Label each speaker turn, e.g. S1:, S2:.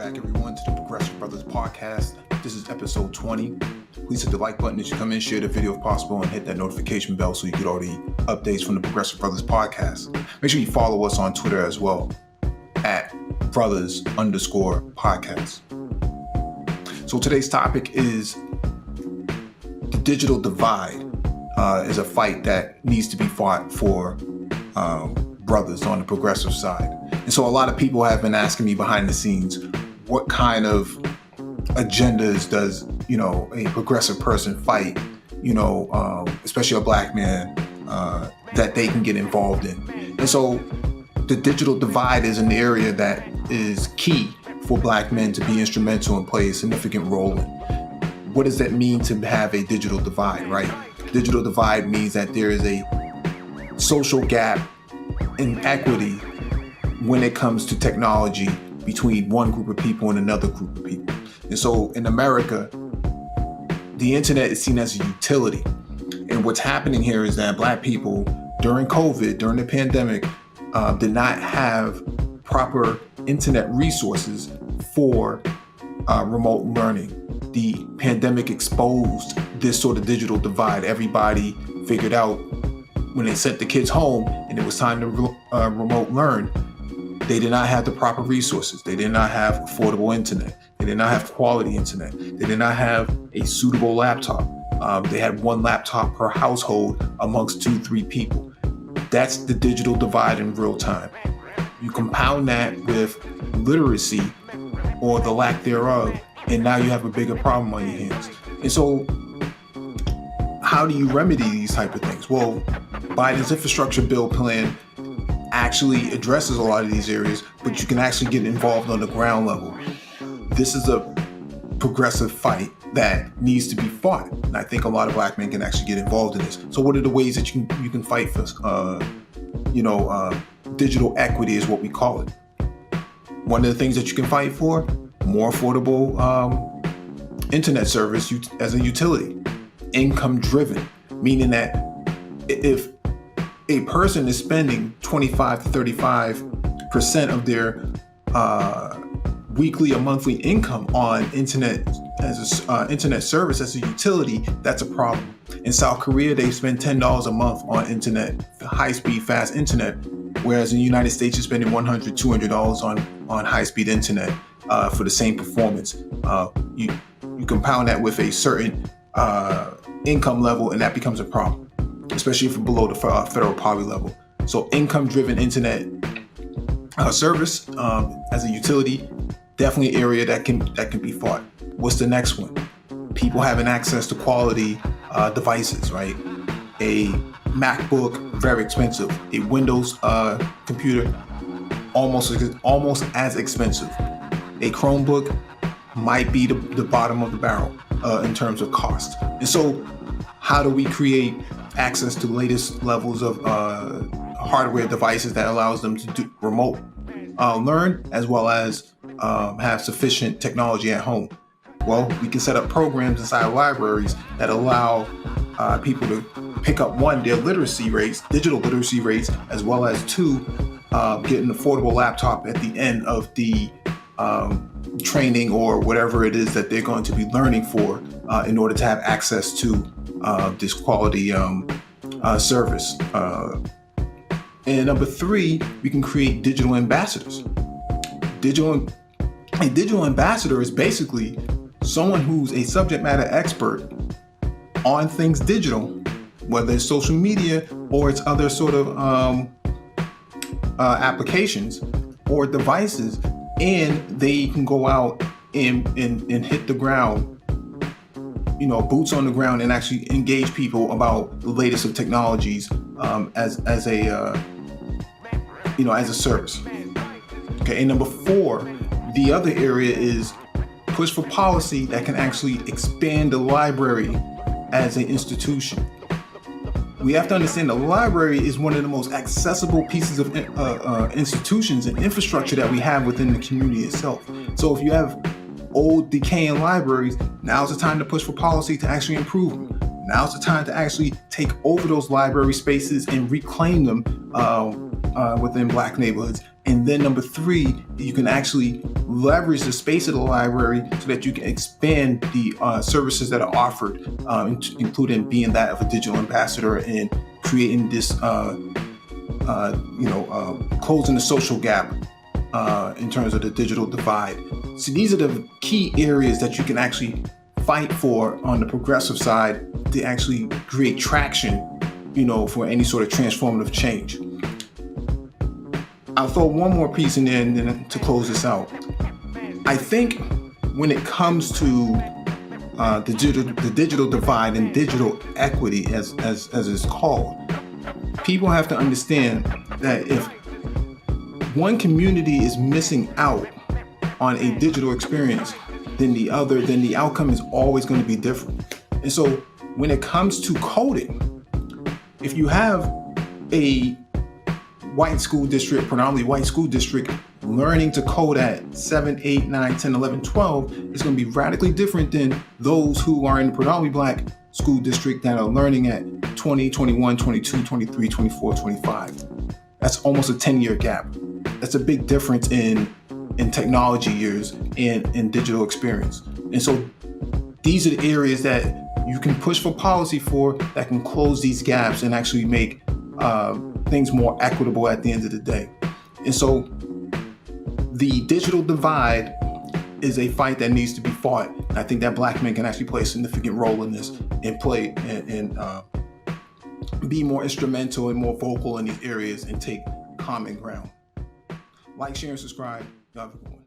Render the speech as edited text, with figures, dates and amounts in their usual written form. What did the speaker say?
S1: back, everyone, to the Progressive Brothers podcast. This is episode 20. Please hit the like button as you come in, share the video if possible, and hit that notification bell so you get all the updates from the Progressive Brothers podcast. Make sure you follow us on Twitter as well, at brothers_podcast. So today's topic is the digital divide is a fight that needs to be fought for brothers on the progressive side. And so a lot of people have been asking me behind the scenes, what kind of agendas does, a progressive person fight, especially a black man, that they can get involved in. And so the digital divide is an area that is key for black men to be instrumental and play a significant role in. What does that mean to have a digital divide, right? Digital divide means that there is a social gap in equity when it comes to technology between one group of people and another group of people. And so in America, the internet is seen as a utility. And what's happening here is that black people during COVID, during the pandemic, did not have proper internet resources for remote learning. The pandemic exposed this sort of digital divide. Everybody figured out when they sent the kids home and it was time to remote learn, they did not have the proper resources. They did not have affordable internet. They did not have quality internet. They did not have a suitable laptop. They had one laptop per household amongst 2-3 people. That's the digital divide in real time. You compound that with literacy or the lack thereof, and now you have a bigger problem on your hands. And so how do you remedy these type of things? Well, Biden's infrastructure bill plan actually addresses a lot of these areas, but you can actually get involved on the ground level. This is a progressive fight that needs to be fought, and I think a lot of black men can actually get involved in this. So what are the ways that you can fight for digital equity is what we call it. One of the things that you can fight for, more affordable internet service as a utility. Income driven, meaning that if a person is spending 25 to 35% of their weekly or monthly income on internet as internet service as a utility, that's a problem. In South Korea, they spend $10 a month on internet, high-speed, fast internet, whereas in the United States, you're spending $100, $200 on high-speed internet for the same performance. You compound that with a certain income level, and that becomes a problem, especially if you're below the federal poverty level. So income-driven internet service as a utility, definitely an area that can be fought. What's the next one? People having access to quality devices, right? A MacBook, very expensive. A Windows computer, almost as expensive. A Chromebook might be the bottom of the barrel in terms of cost. And so how do we create access to the latest levels of hardware devices that allows them to do remote learn as well as have sufficient technology at home? Well, we can set up programs inside libraries that allow people to pick up, one, their literacy rates, digital literacy rates, as well as two, get an affordable laptop at the end of the training or whatever it is that they're going to be learning for in order to have access to this quality service. And number three, we can create digital ambassadors. A digital ambassador is basically someone who's a subject matter expert on things digital, whether it's social media or it's other sort of applications or devices, and they can go out and hit the ground, boots on the ground, and actually engage people about the latest of technologies as a service. Okay, and number four, the other area is push for policy that can actually expand the library as an institution. We have to understand the library is one of the most accessible pieces of institutions and infrastructure that we have within the community itself. So if you have old decaying libraries, now's the time to push for policy to actually improve them. Now's the time to actually take over those library spaces and reclaim them within black neighborhoods And then number 3, you can actually leverage the space of the library so that you can expand the services that are offered, including being that of a digital ambassador and creating this, closing the social gap in terms of the digital divide. So these are the key areas that you can actually fight for on the progressive side to actually create traction, for any sort of transformative change. I'll throw one more piece in there and then to close this out. I think when it comes to the digital divide and digital equity, as it's called, people have to understand that if one community is missing out on a digital experience than the other, then the outcome is always going to be different. And so when it comes to coding, if you have a white school district, predominantly white school district, learning to code at 7, 8, 9, 10, 11, 12, it's going to be radically different than those who are in the predominantly black school district that are learning at 20, 21, 22, 23, 24, 25. That's almost a 10-year gap. That's a big difference in technology years and in digital experience. And so these are the areas that you can push for policy for that can close these gaps and actually make things more equitable at the end of the day. And so the digital divide is a fight that needs to be fought. I think that black men can actually play a significant role in this and play and be more instrumental and more vocal in these areas and take common ground. Like, share, and subscribe. Y'all have a good one.